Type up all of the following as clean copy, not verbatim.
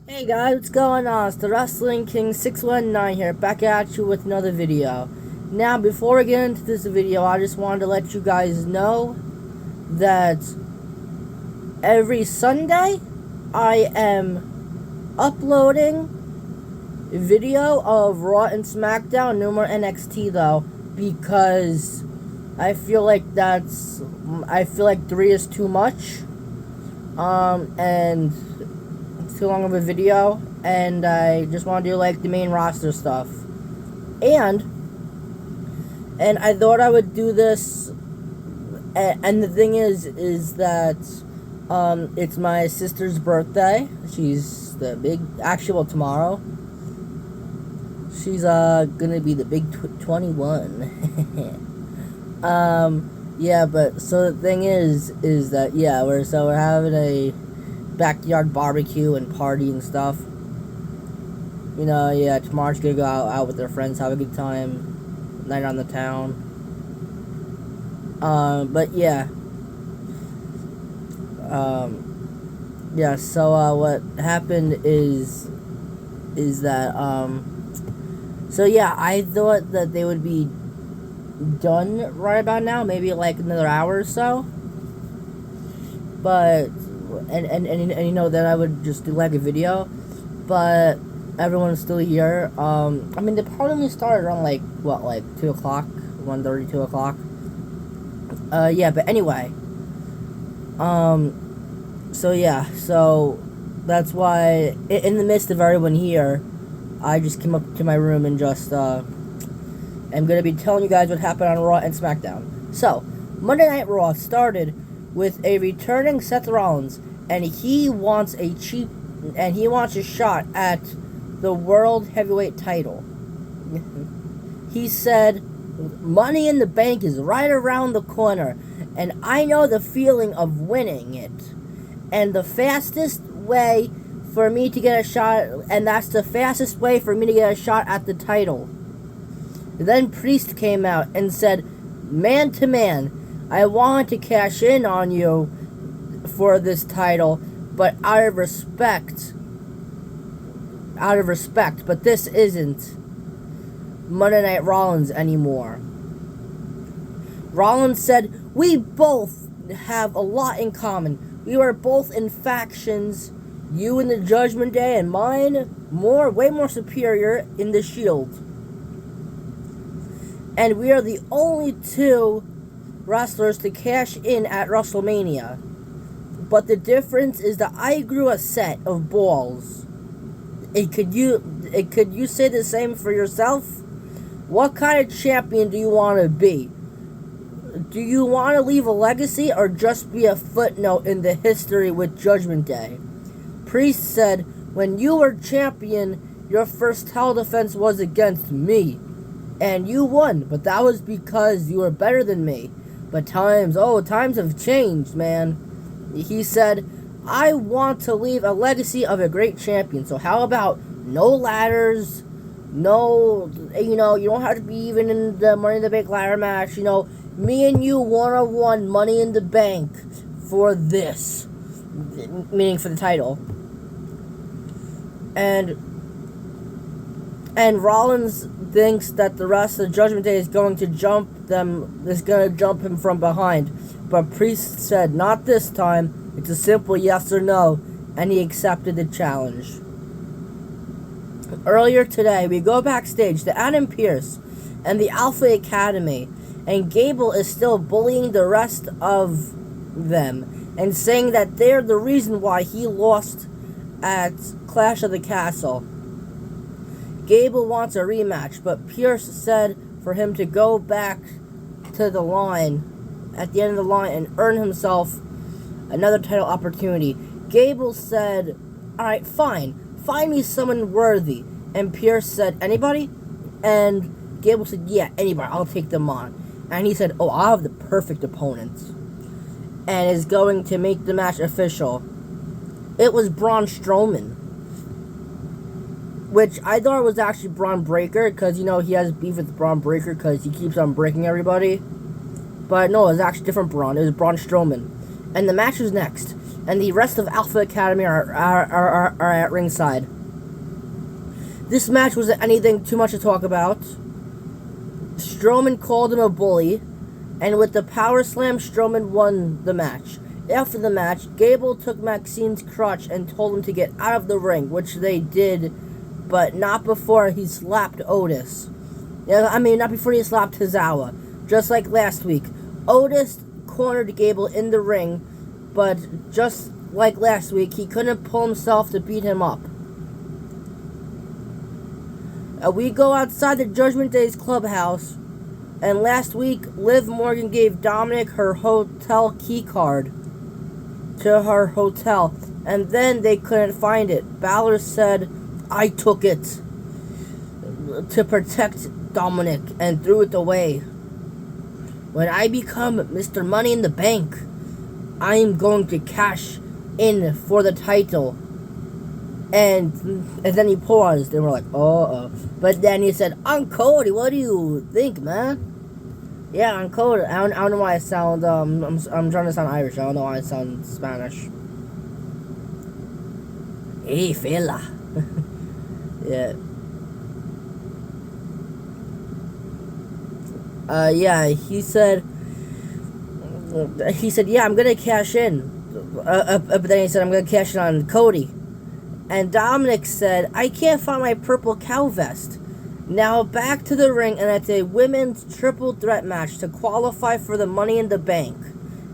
Hey guys, what's going on? It's the Wrestling King 619 here, back at you with another video. Now, before we get into this video, I just wanted to let you guys know that every Sunday I am uploading a video of Raw and Smackdown, no more NXT though, because I feel like 3 is too much, and too long of a video, and I just want to do like the main roster stuff, and I thought I would do this, and the thing is that it's my sister's birthday. She's the big, tomorrow she's gonna be the big 21. Yeah, but so the thing is that we're having a backyard barbecue and party and stuff. You know, yeah, tomorrow's gonna go out with their friends, have a good time, night on the town. But yeah. Yeah, so what happened is that so yeah, I thought that they would be done right about now, maybe like another hour or so. But and you know that I would just do like a video, but everyone's still here. I mean, they probably started around like 2 o'clock, 1:30, 2 o'clock. Yeah, but anyway, so yeah, so that's why in the midst of everyone here, I just came up to my room and just am gonna be telling you guys what happened on Raw and Smackdown. So Monday Night Raw started with a returning Seth Rollins, and he wants a shot at the World Heavyweight title. He said, "Money in the Bank is right around the corner, and I know the feeling of winning it. And the fastest way for me to get a shot, and that's the fastest way for me to get a shot at the title." Then Priest came out and said, "Man to man, I wanted to cash in on you for this title, but out of respect, but this isn't Monday Night Rollins anymore." Rollins said, "We both have a lot in common. We were both in factions, you in the Judgment Day, and mine way more superior in the Shield. And we are the only two wrestlers to cash in at WrestleMania. But the difference is that I grew a set of balls. Could you say the same for yourself? What kind of champion do you want to be? Do you want to leave a legacy or just be a footnote in the history with Judgment Day?" Priest said, "When you were champion, your first title defense was against me. And you won, but that was because you were better than me. But times have changed, man." He said, "I want to leave a legacy of a great champion. So how about no ladders, no, you don't have to be even in the Money in the Bank ladder match. Me and you one-on-one Money in the Bank for this," meaning for the title. And Rollins thinks that the rest of the Judgment Day is going to jump him from behind. But Priest said, "Not this time. It's a simple yes or no," and he accepted the challenge. Earlier today, we go backstage to Adam Pearce and the Alpha Academy, and Gable is still bullying the rest of them and saying that they're the reason why he lost at Clash of the Castle. Gable wants a rematch, but Pearce said for him to go back to the line, at the end of the line, and earn himself another title opportunity. Gable said, "Alright, fine. Find me someone worthy." And Pearce said, "Anybody?" And Gable said, "Yeah, anybody. I'll take them on." And he said, "Oh, I'll have the perfect opponent." And is going to make the match official. It was Braun Strowman. Which I thought was actually Braun Breaker, because, he has beef with Braun Breaker because he keeps on breaking everybody. But no, it was actually different Braun. It was Braun Strowman. And the match was next. and the rest of Alpha Academy are at ringside. This match wasn't anything too much to talk about. Strowman called him a bully, and with the power slam, Strowman won the match. After the match, Gable took Maxine's crutch and told him to get out of the ring, which they did, but not before he slapped Otis. Not before he slapped Tozawa. Just like last week, Otis cornered Gable in the ring, but just like last week, he couldn't pull himself to beat him up. We go outside the Judgment Day's clubhouse, and last week, Liv Morgan gave Dominic her hotel key card to her hotel, and then they couldn't find it. Balor said, "I took it to protect Dominic and threw it away. When I become Mr. Money in the Bank, I am going to cash in for the title." And then he paused, and we're like, uh-oh. But then he said, "I'm Cody, what do you think, man?" Yeah, I'm Cody. I don't know why I sound, I'm trying to sound Irish. I don't know why I sound Spanish. Hey, fella. Yeah. He said, yeah, I'm gonna cash in. But then he said, I'm gonna cash in on Cody. And Dominic said, "I can't find my purple cow vest." Now back to the ring, and it's a women's triple threat match to qualify for the Money in the Bank.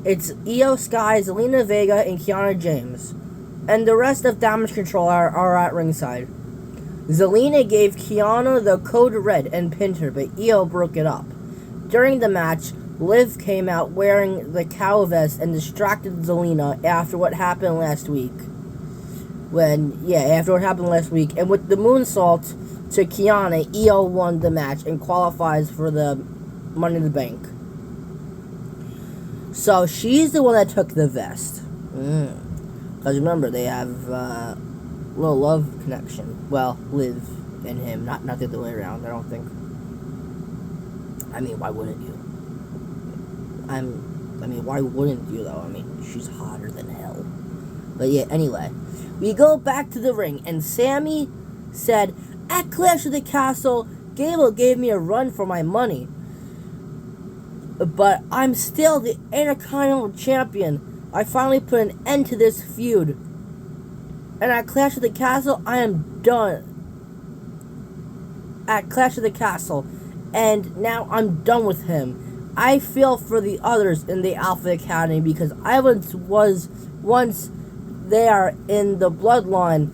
It's Io Sky, Zelina Vega, and Kiana James. And the rest of Damage Control are at ringside. Zelina gave Kiana the code red and pinned her, but Io broke it up. During the match, Liv came out wearing the cow vest and distracted Zelina after what happened last week. And with the moonsault to Kiana, Io won the match and qualifies for the Money in the Bank. So she's the one that took the vest. Because remember, they have a little love connection. Well, Liv and him, not the other way around, I don't think. I mean, why wouldn't you? Why wouldn't you, though? I mean, she's hotter than hell. But yeah, anyway. We go back to the ring, and Sammy said, "At Clash of the Castle, Gable gave me a run for my money. But I'm still the Intercontinental Champion. I finally put an end to this feud. And at Clash of the Castle, I am done. At Clash of the Castle. And now I'm done with him. I feel for the others in the Alpha Academy because I was once there in the bloodline.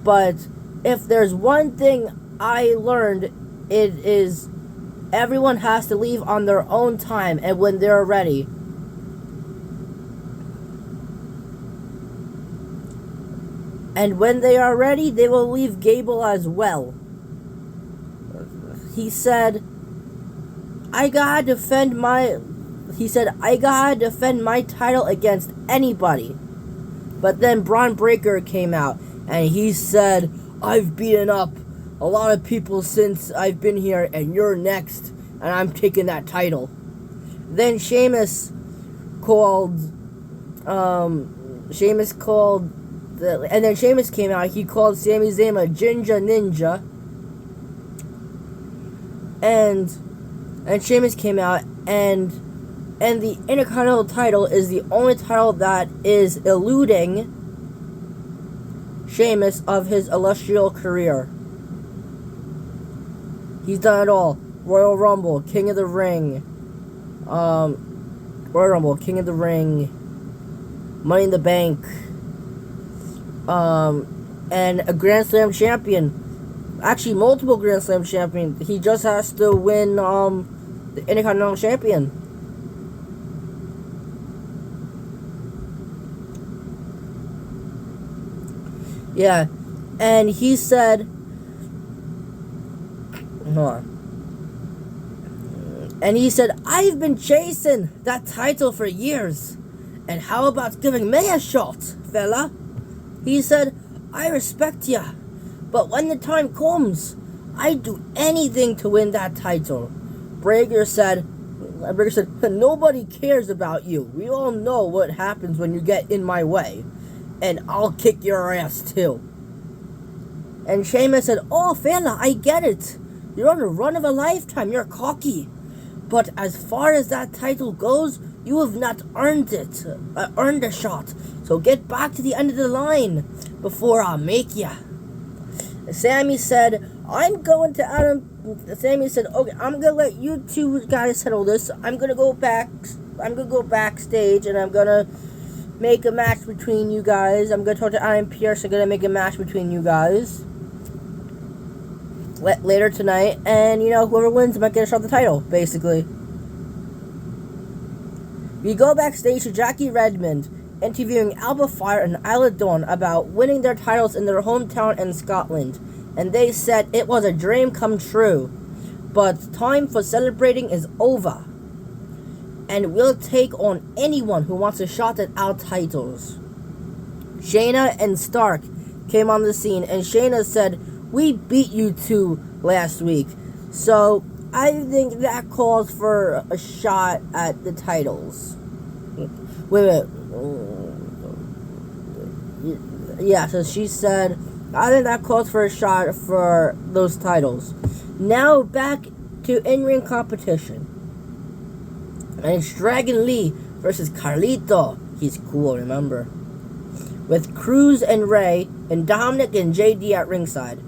But if there's one thing I learned, it is everyone has to leave on their own time and when they're ready. And when they are ready, they will leave Gable as well." He said, I gotta defend my title against anybody. But then Braun Breaker came out and he said, "I've beaten up a lot of people since I've been here, and you're next, and I'm taking that title." Then Sheamus came out. He called Sami Zayn a Ginger Ninja. And Sheamus came out, and the Intercontinental title is the only title that is eluding Sheamus of his illustrious career. He's done it all. Royal Rumble, King of the Ring, Money in the Bank, and a Grand Slam champion. Actually, multiple Grand Slam champions. He just has to win the Intercontinental champion. Yeah, and he said, "I've been chasing that title for years, and how about giving me a shot, fella?" He said, "I respect ya, but when the time comes, I'd do anything to win that title." Breaker said, And Breaker said, nobody cares about you. We all know what happens when you get in my way. And I'll kick your ass too. And Sheamus said, oh, fella, I get it. You're on the run of a lifetime. You're cocky. But as far as that title goes, you have not earned it. Earned a shot. So get back to the end of the line before I make ya. Sammy said, Sammy said, okay, I'm gonna let you two guys settle this. I'm gonna go backstage and I'm gonna make a match between you guys. I'm gonna talk to Adam Pearce. I'm gonna make a match between you guys later tonight, and whoever wins might get a shot at the title, basically. We go backstage to Jackie Redmond interviewing Alba Fire and Isla Dawn about winning their titles in their hometown in Scotland, and they said it was a dream come true, but time for celebrating is over, and we'll take on anyone who wants a shot at our titles. Shayna and Stark came on the scene, and Shayna said, we beat you two last week, so I think that calls for a shot at the titles. Wait a minute. Yeah, so she said, I think that calls for a shot for those titles. Now back to in-ring competition. And it's Dragon Lee versus Carlito. He's cool, remember? With Cruz and Ray and Dominic and JD at ringside.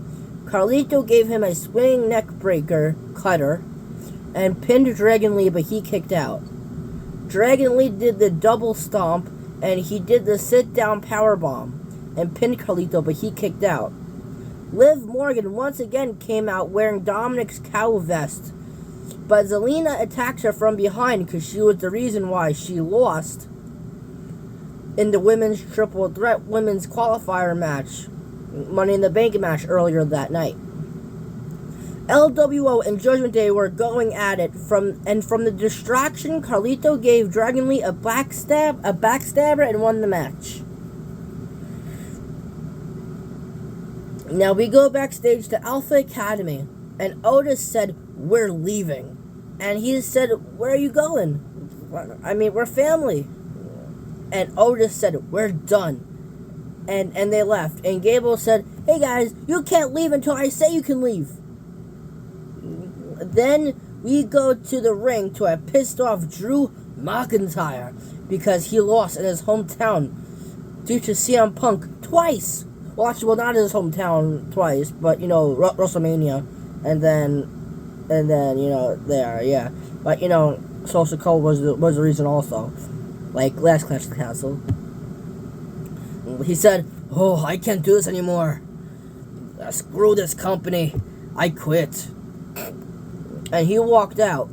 Carlito gave him a swinging neck breaker cutter and pinned Dragon Lee, but he kicked out. Dragon Lee did the double stomp and he did the sit-down powerbomb and pinned Carlito, but he kicked out. Liv Morgan once again came out wearing Dominic's cow vest, but Zelina attacked her from behind because she was the reason why she lost in the women's triple threat women's qualifier match, Money in the Bank match earlier that night. LWO and Judgment Day were going at it from the distraction, Carlito gave Dragon Lee a backstabber and won the match. Now we go backstage to Alpha Academy, and Otis said, we're leaving. And he said, where are you going? I mean, we're family. And Otis said, we're done. And they left. And Gable said, hey guys, you can't leave until I say you can leave. Then we go to the ring to a pissed off Drew McIntyre because he lost in his hometown due to CM Punk twice. Well, actually, not in his hometown twice, but, WrestleMania. And then, there, yeah. But, Social Code was the reason also. Like, last Clash of the Castle. He said, oh, I can't do this anymore. Screw this company. I quit. And he walked out.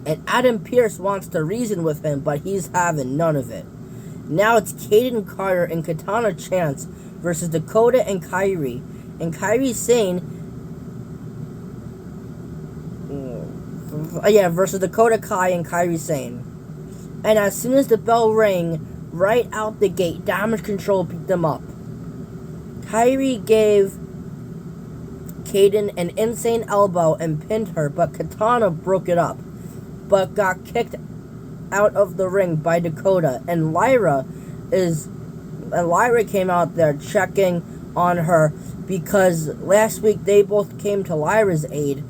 And Adam Pearce wants to reason with him, but he's having none of it. Now it's Caden Carter and Katana Chance versus Dakota and Kairi. And Kairi Sane... versus Dakota Kai and Kairi Sane. And as soon as the bell rang, right out the gate, Damage Control picked them up. Kairi gave Kaden an insane elbow and pinned her, but Katana broke it up, but got kicked out of the ring by Dakota, and Lyra came out there checking on her because last week they both came to Lyra's aid.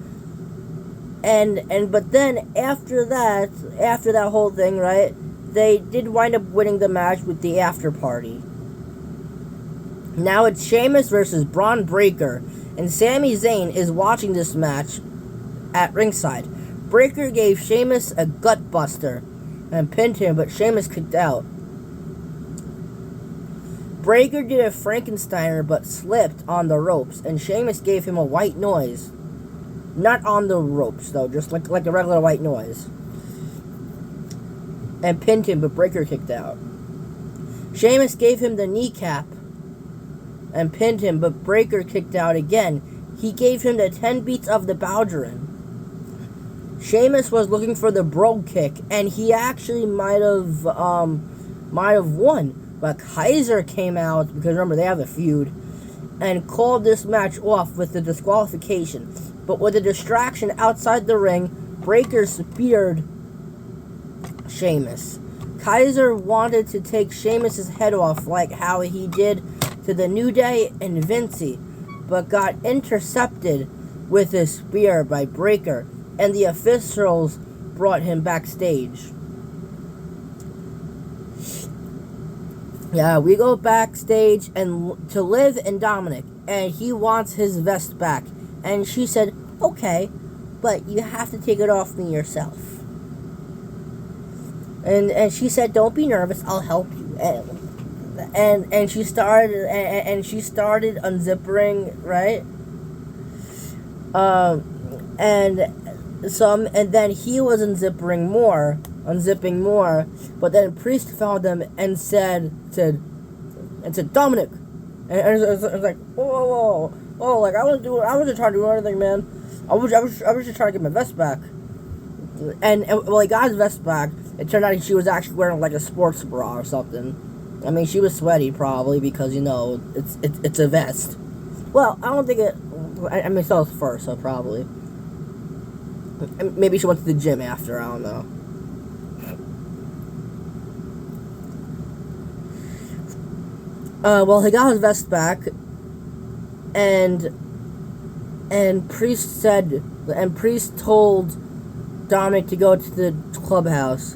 But then after that whole thing, right, they did wind up winning the match with the after party. Now it's Sheamus versus Braun Breaker, and Sami Zayn is watching this match at ringside. Breaker gave Sheamus a gut buster and pinned him, but Sheamus kicked out. Breaker did a Frankensteiner but slipped on the ropes, and Sheamus gave him a white noise. Not on the ropes, though, just like a regular white noise. And pinned him, but Breaker kicked out. Sheamus gave him the kneecap and pinned him, but Breaker kicked out again. He gave him the 10 beats of the Bowdrin. Sheamus was looking for the Brogue Kick, and he actually might have won. But Kaiser came out, because remember, they have a feud, and called this match off with the disqualification. But with a distraction outside the ring, Breaker speared Sheamus. Kaiser wanted to take Sheamus' head off like how he did to the New Day and Vinci, but got intercepted with a spear by Breaker, and the officials brought him backstage. Yeah, we go backstage and to Liv and Dominic, and he wants his vest back. And she said, okay, but you have to take it off me yourself. And she said, don't be nervous, I'll help you. And she started unzipping, right? And then he was unzipping more, but then Priest found him and said Dominic, and it was like whoa, like I wasn't trying to do anything, man. I was just trying to get my vest back, and well, he got his vest back. It turned out she was actually wearing like a sports bra or something. I mean, she was sweaty probably because it's a vest. Well, I don't think it. I mean, so it was first, so probably. Maybe she went to the gym after. I don't know. Well, he got his vest back, and Priest told Dominic to go to the clubhouse.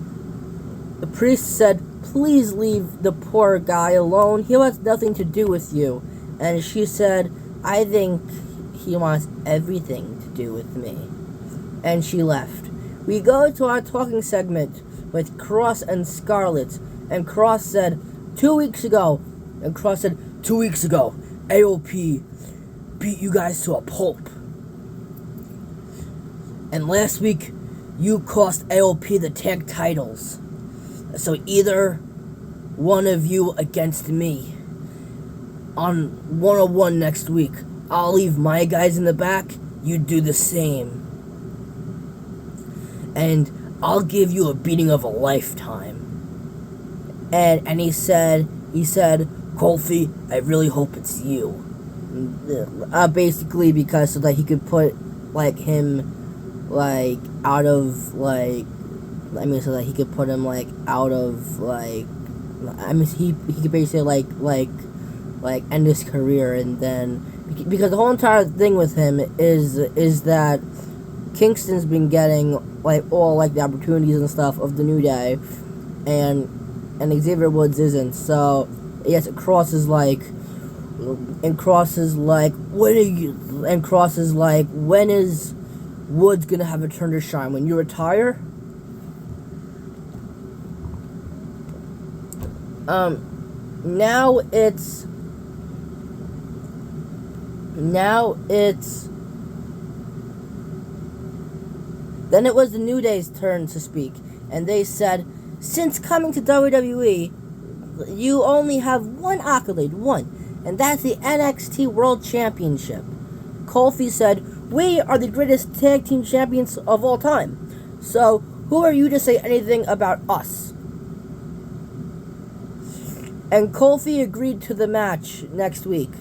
The Priest said, "Please leave the poor guy alone. He has nothing to do with you." And she said, "I think he wants everything to do with me." And she left. We go to our talking segment with Cross and Scarlett, and Cross said, 2 weeks ago, and Cross said, 2 weeks ago, AOP beat you guys to a pulp. And last week, you cost AOP the tag titles. So either one of you against me. On 101 next week, I'll leave my guys in the back, you do the same. And I'll give you a beating of a lifetime. And he said, Kofi, I really hope it's you. Basically because so that he could put him out of so that he could put him out of he could basically end his career, and then because the whole entire thing with him is that Kingston's been getting all the opportunities and stuff of the New Day, and Xavier Woods isn't. So yes, Cross is when is Woods gonna have a turn to shine? When you retire? Now it's then it was the New Day's turn to speak, and they said, since coming to WWE, you only have one accolade, and that's the NXT World Championship. Kofi said, we are the greatest tag team champions of all time, so who are you to say anything about us? And Kofi agreed to the match next week.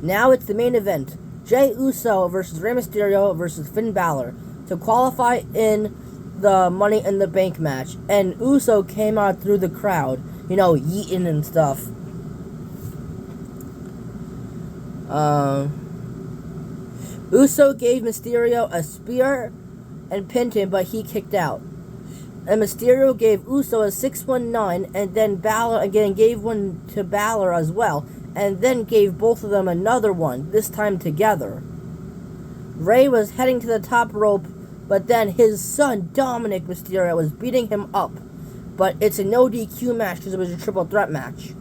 Now it's the main event, Jey Uso versus Rey Mysterio versus Finn Balor, to qualify in the Money in the Bank match. And Uso came out through the crowd, yeeting and stuff. Uso gave Mysterio a spear and pinned him, but he kicked out. And Mysterio gave Uso a 619, and then Balor again gave one to Balor as well, and then gave both of them another one, this time together. Rey was heading to the top rope, but then his son, Dominic Mysterio, was beating him up. But it's a no DQ match because it was a triple threat match.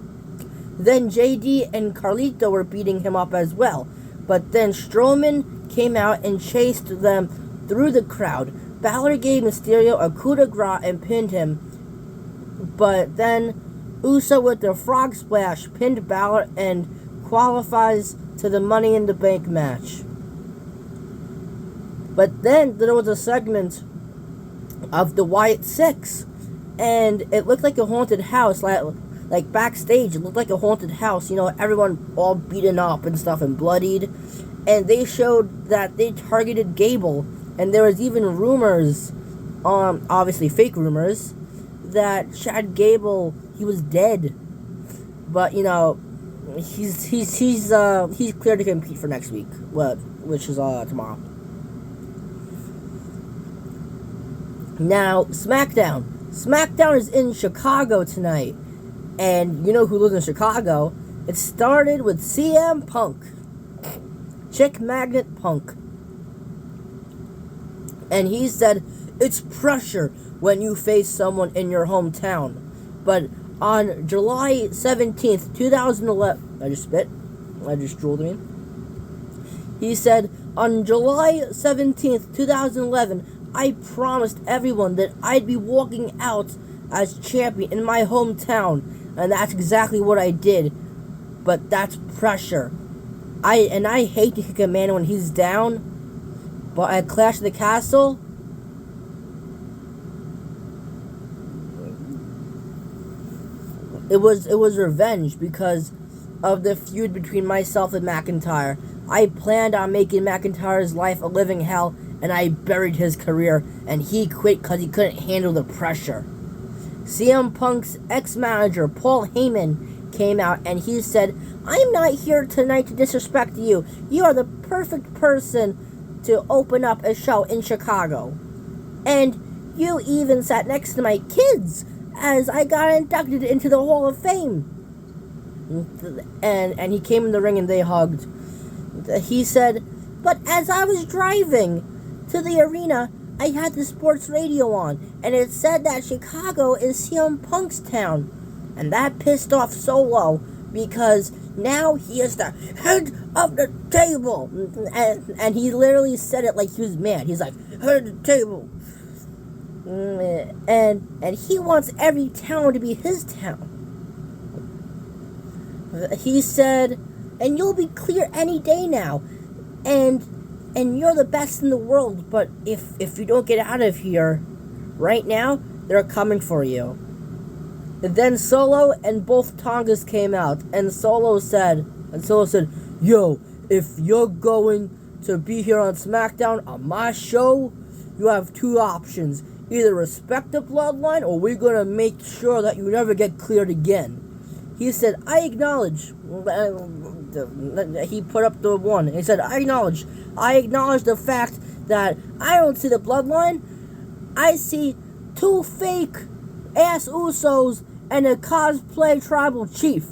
Then JD and Carlito were beating him up as well. But then Strowman came out and chased them through the crowd. Balor gave Mysterio a coup de grace and pinned him. But then Uso with the frog splash pinned Balor and qualifies to the Money in the Bank match. But then there was a segment of the Wyatt Six, and it looked like a haunted house, like backstage. It looked like a haunted house, everyone all beaten up and stuff and bloodied. And they showed that they targeted Gable, and there was even rumors obviously fake rumors, that Chad Gable, he was dead. But, he's cleared to compete for next week, which is tomorrow. Now, SmackDown. SmackDown is in Chicago tonight. And you know who lives in Chicago? It started with CM Punk. Chick Magnet Punk. And he said, it's pressure when you face someone in your hometown. But on July 17th, 2011... I just spit. I just drooled in. He said, on July 17th, 2011... I promised everyone that I'd be walking out as champion in my hometown, and that's exactly what I did. But that's pressure. I hate to kick a man when he's down, but at Clash of the Castle, it was revenge because of the feud between myself and McIntyre. I planned on making McIntyre's life a living hell, and I buried his career, and he quit because he couldn't handle the pressure. CM Punk's ex-manager, Paul Heyman, came out, and he said, I'm not here tonight to disrespect you. You are the perfect person to open up a show in Chicago. And you even sat next to my kids as I got inducted into the Hall of Fame. And he came in the ring and they hugged. He said, but as I was driving to the arena, I had the sports radio on, and it said that Chicago is CM Punk's town. And that pissed off Solo, because now he is the head of the table. And he literally said it like he was mad. He's like, head of the table. And he wants every town to be his town. He said, and you'll be clear any day now. And you're the best in the world, but if you don't get out of here right now, they're coming for you. And then Solo and both Tongas came out, and Solo said, yo, if you're going to be here on SmackDown on my show, you have two options. Either respect the bloodline, or we're gonna make sure that you never get cleared again. He said, I acknowledge. He put up the one. He said, I acknowledge the fact that I don't see the bloodline. I see two fake ass Usos and a cosplay tribal chief.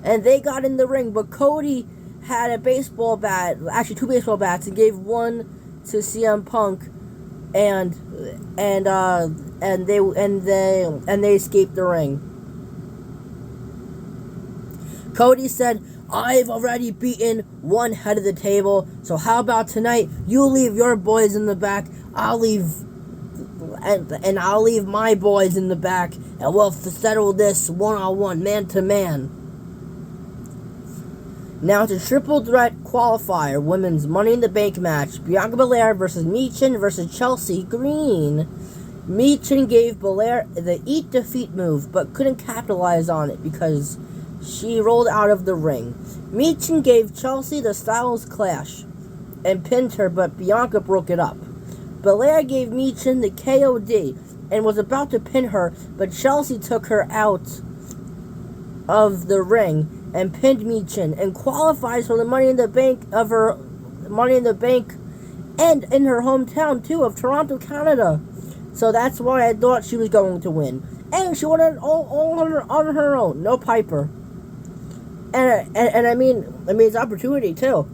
And they got in the ring, but Cody had a baseball bat, actually two baseball bats, and gave one to CM Punk, and they escaped the ring. Cody said, I've already beaten one head of the table, so how about tonight you leave your boys in the back, I'll leave my boys in the back, and we'll settle this one-on-one, man-to-man. Now it's a triple threat qualifier, women's Money in the Bank match, Bianca Belair versus Michin versus Chelsea Green. Michin gave Belair the Eat Defeat move, but couldn't capitalize on it because she rolled out of the ring. Michin gave Chelsea the Styles Clash and pinned her, but Bianca broke it up. Belair gave Michin the KOD and was about to pin her, but Chelsea took her out of the ring and pinned Michin and qualifies for the Money in the Bank and in her hometown too of Toronto, Canada. So that's why I thought she was going to win. And she won it all on her own, no Piper. And I mean it's opportunity too,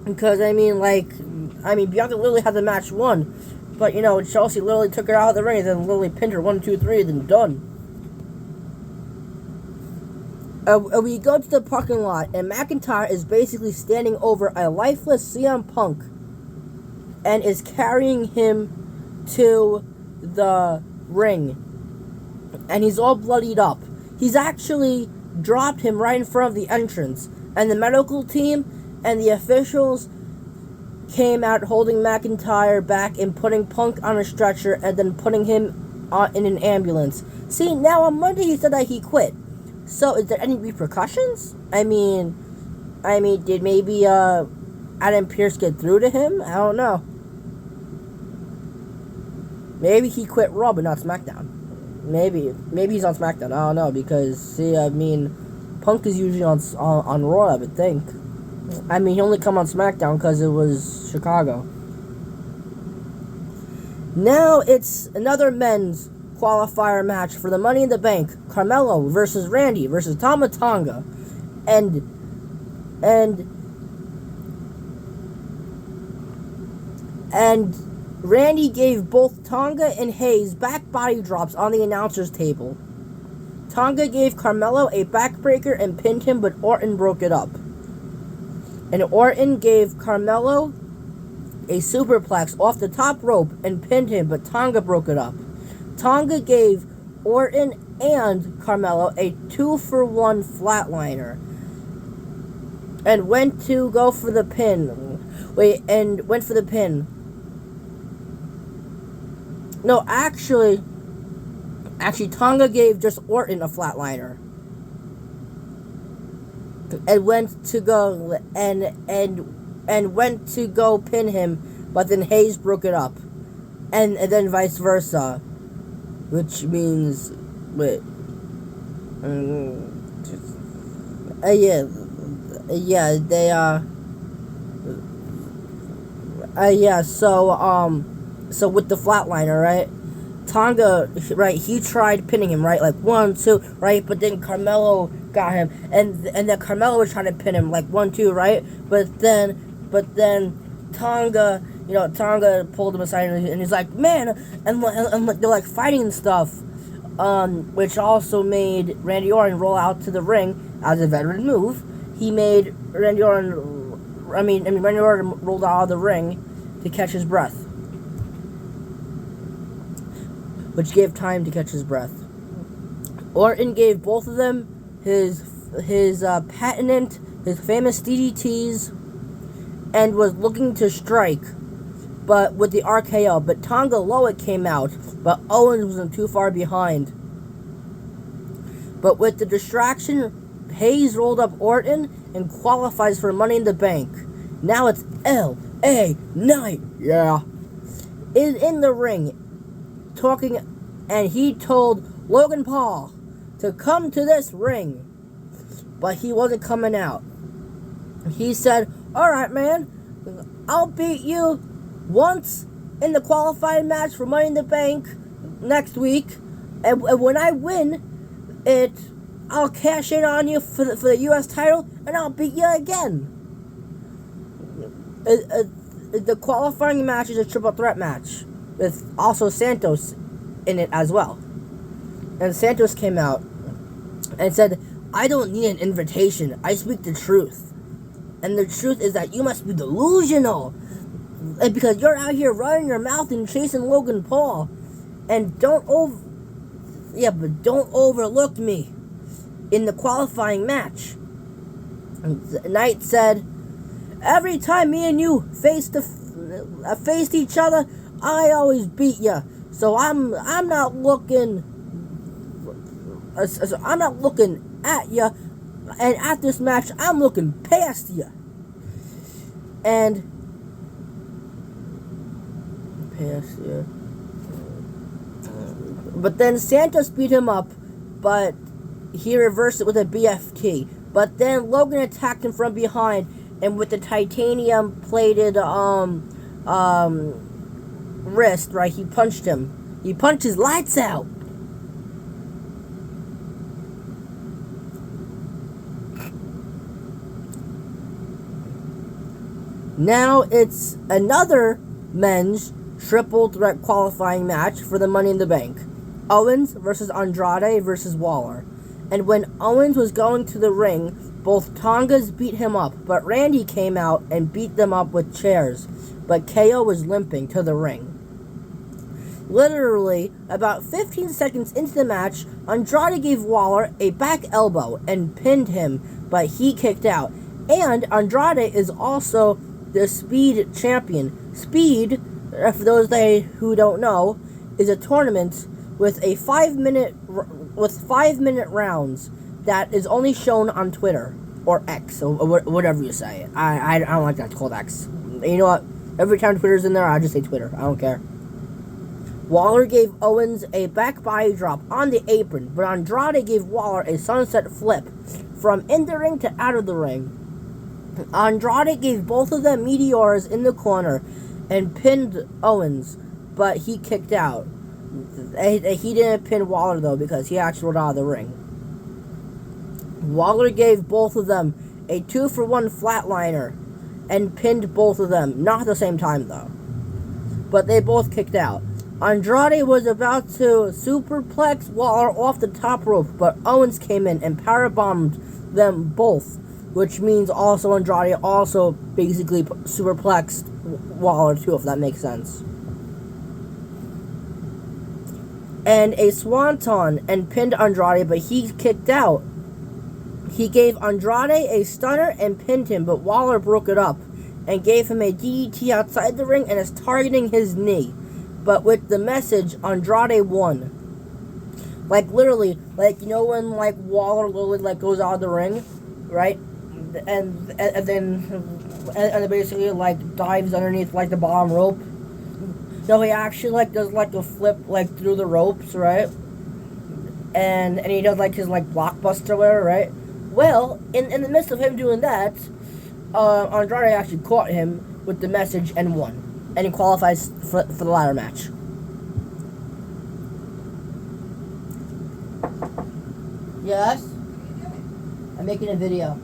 because Bianca literally had the match won, but Chelsea literally took her out of the ring and then literally pinned her 1, 2, 3, then done. We go to the parking lot, and McIntyre is basically standing over a lifeless CM Punk and is carrying him to the ring, and he's all bloodied up. He's actually dropped him right in front of the entrance, and the medical team and the officials came out holding McIntyre back and putting Punk on a stretcher and then putting him in an ambulance. See, now on Monday he said that he quit. So is there any repercussions? I mean, did maybe Adam Pearce get through to him? I don't know. Maybe he quit Raw, but not SmackDown. Maybe he's on SmackDown. I don't know, because see, I mean, Punk is usually on Raw, I would think. I mean, he only come on SmackDown because it was Chicago. Now it's another men's qualifier match for the Money in the Bank. Carmelo versus Randy versus Tama Tonga. And Randy gave both Tonga and Hayes back body drops on the announcer's table. Tonga gave Carmelo a backbreaker and pinned him, but Orton broke it up. And Orton gave Carmelo a superplex off the top rope and pinned him, but Tonga broke it up. Tonga gave Orton and Carmelo a 2-for-1 flatliner and went to go for the pin. Went for the pin. No, actually, Tonga gave just Orton a flatliner and went to go and went to go pin him, but then Hayes broke it up, and then vice versa, which means so with the flatliner, right? Tonga, right, he tried pinning him, right, like 1, 2, right, but then Carmelo got him, and then Carmelo was trying to pin him, like 1, 2, right, but then Tonga pulled him aside, and he's like, man, and they're like fighting and stuff, which also made Randy Orton roll out to the ring as a veteran move. He made Randy Orton rolled out of the ring to catch his breath, which gave time to catch his breath. Orton gave both of them his patented, his famous DDTs, and was looking to strike, but with the RKO. But Tonga Loa came out, but Owens wasn't too far behind. But with the distraction, Hayes rolled up Orton and qualifies for Money in the Bank. Now it's LA Knight, is in the ring, talking, and he told Logan Paul to come to this ring, but he wasn't coming out. He said, alright man, I'll beat you once in the qualifying match for Money in the Bank next week, and when I win it, I'll cash in on you for the US title, and I'll beat you again. The qualifying match is a triple threat match with also Santos in it as well. And Santos came out and said, I don't need an invitation, I speak the truth. And the truth is that you must be delusional, because you're out here running your mouth and chasing Logan Paul. And don't overlook me in the qualifying match. And Knight said, every time me and you faced each other, I always beat you. So I'm not looking at you, and at this match I'm looking past you. But then Santos beat him up, but he reversed it with a BFT. But then Logan attacked him from behind, and with the titanium plated wrist, right, he punched him. He punched his lights out. Now it's another men's triple threat qualifying match for the Money in the Bank. Owens versus Andrade versus Waller. And when Owens was going to the ring, both Tongas beat him up, but Randy came out and beat them up with chairs. But KO was limping to the ring. Literally, about 15 seconds into the match, Andrade gave Waller a back elbow and pinned him, but he kicked out. And Andrade is also the Speed champion. Speed, for those who don't know, is a tournament with 5 minute rounds that is only shown on Twitter or X or whatever you say. I don't like that. It's called X. You know what? Every time Twitter's in there, I just say Twitter. I don't care. Waller gave Owens a back body drop on the apron, but Andrade gave Waller a sunset flip from in the ring to out of the ring. Andrade gave both of them meteors in the corner and pinned Owens, but he kicked out. He didn't pin Waller, though, because he actually rolled out of the ring. Waller gave both of them a 2-for-1 flatliner and pinned both of them. Not at the same time, though. But they both kicked out. Andrade was about to superplex Waller off the top rope, but Owens came in and powerbombed them both, which means also Andrade also basically superplexed Waller too, if that makes sense. And a swanton and pinned Andrade, but he kicked out. He gave Andrade a stunner and pinned him, but Waller broke it up and gave him a DDT outside the ring and is targeting his knee. But with the message, Andrade won. Like, literally, like, you know when, like, Waller literally, like, goes out of the ring, right? And then basically, like, dives underneath, like, the bottom rope. No, he actually, like, does, like, a flip, like, through the ropes, right? And he does, like, his, like, blockbuster wear, right? Well, in the midst of him doing that, Andrade actually caught him with the message and won. And he qualifies for the ladder match. Yes? I'm making a video.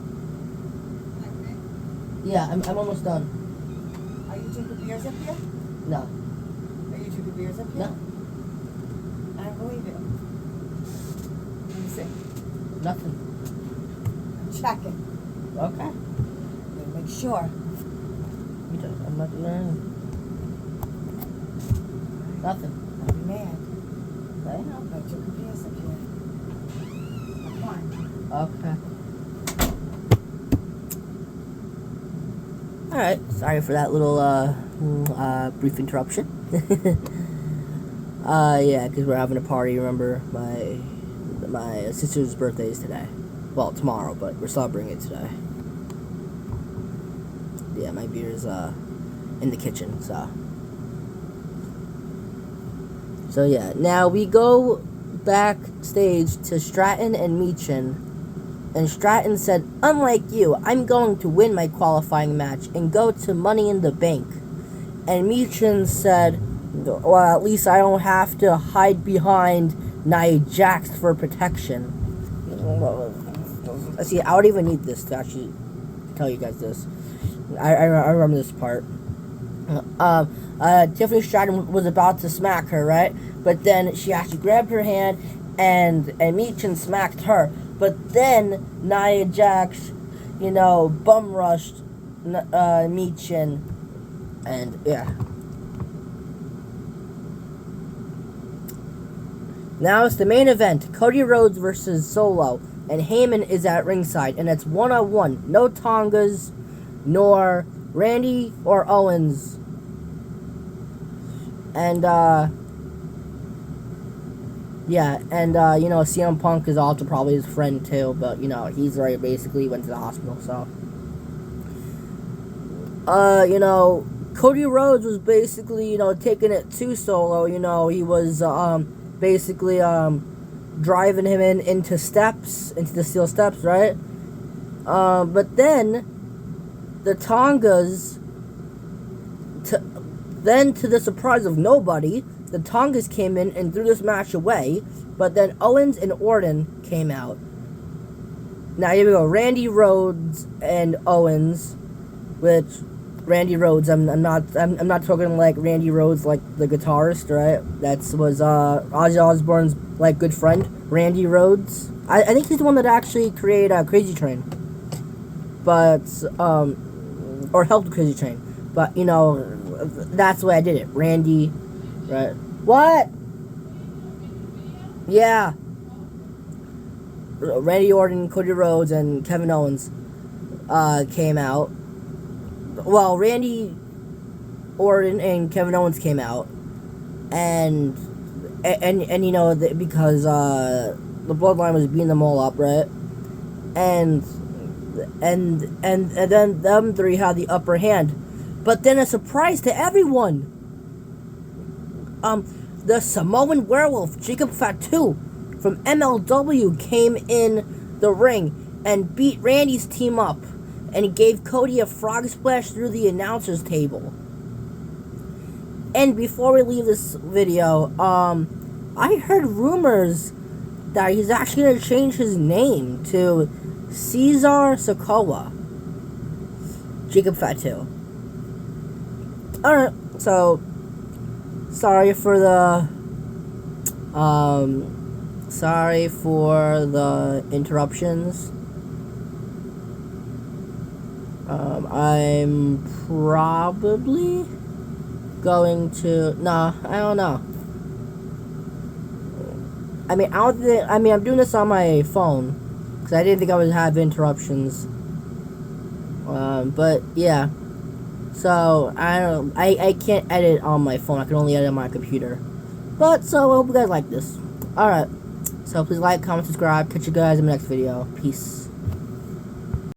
Yeah, I'm almost done. Are you drinking beers up here? No. Are you drinking beers up here? No. I don't believe it. Let me see. Nothing. I'm checking. Okay. Make sure. I'm not doing anything. Nothing. I'll be mad. I know. I'm drinking beers up here. Come on. Okay. Alright, sorry for that little, brief interruption. Yeah, because we're having a party, remember, my sister's birthday is today. Well, tomorrow, but we're celebrating it today. Yeah, my beer's, in the kitchen, so. So, yeah, now we go backstage to Stratton and Meechin. And Stratton said, unlike you, I'm going to win my qualifying match and go to Money in the Bank. And Meechin said, well, at least I don't have to hide behind Nia Jax for protection. See, I don't even need this to actually tell you guys this. I remember this part. Tiffany Stratton was about to smack her, right? But then she actually grabbed her hand and Meechin smacked her. But then Nia Jax, bum rushed Meechin, and yeah. Now it's the main event: Cody Rhodes versus Solo, and Heyman is at ringside, and it's 1-on-1. No Tongas, nor Randy or Owens, and yeah, and, CM Punk is also probably his friend, too, but, he's already basically went to the hospital, so. Cody Rhodes was basically, taking it to Solo, he was, basically, driving him into the steel steps, right? But then, the Tongas, to the surprise of nobody, the Tongas came in and threw this match away, but then Owens and Orton came out. Now here we go, Randy Rhodes and Owens, which Randy Rhodes, I'm not talking like Randy Rhodes, like the guitarist, right? That was Ozzy Osbourne's like good friend, Randy Rhodes. I think he's the one that actually created Crazy Train, but or helped Crazy Train. But that's the way I did it, Randy. Right. What? Yeah. Randy Orton, Cody Rhodes, and Kevin Owens came out. Well, Randy Orton and Kevin Owens came out, and because the Bloodline was beating them all up, right? And then them three had the upper hand, but then a surprise to everyone. the Samoan werewolf Jacob Fatu from MLW came in the ring and beat Randy's team up, and he gave Cody a frog splash through the announcer's table. And before we leave this video, I heard rumors that he's actually going to change his name to Cesar Sokoa. Jacob Fatu. Alright, so sorry for the interruptions. I'm probably going to, nah, I don't know. I'm doing this on my phone because I didn't think I would have interruptions. But yeah. So I can't edit on my phone. I can only edit on my computer. But so I hope you guys like this. Alright. So please like, comment, subscribe. Catch you guys in the next video. Peace.